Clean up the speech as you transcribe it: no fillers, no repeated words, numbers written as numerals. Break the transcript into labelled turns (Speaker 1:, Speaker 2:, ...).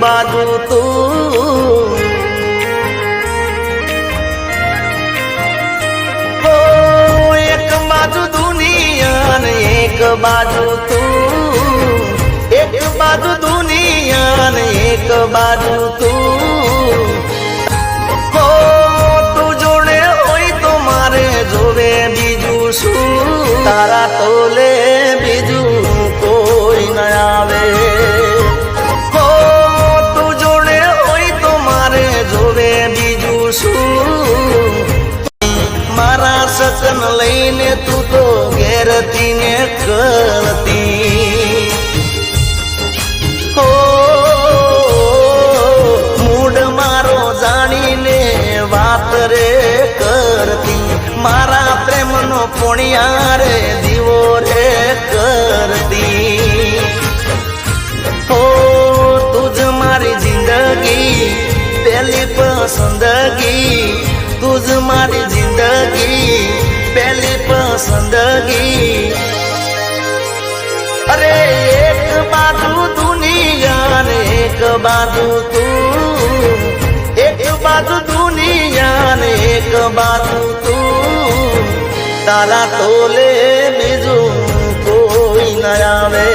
Speaker 1: बाजू तू ओ एक बाजू दुनिया ने एक बाजू तू एक बाजू दुनिया ने एक बाजू तू हो तू जोड़े होई तो मारे जोड़े बीजू शू तारा तोले बीजू कोई न आवे हो तू जोड़े होई तो मारे जोड़े बीजू शू मारा सकन लईने तू तो घेरती ने करती हो मूड मारो जानी ने बात रे करती मारा प्रेम नो पुणिया रे दीवो रे करती हो तुझ मारी जिंदगी पहली पसंदगी तुझ मारी जिंदगी पहली पसंदगी अरे एक बाजू दुनिया ने एक बाजू तू एक बाजू दुनिया ने एक बाजू तू तारा तोले बीजू कोई न आवे।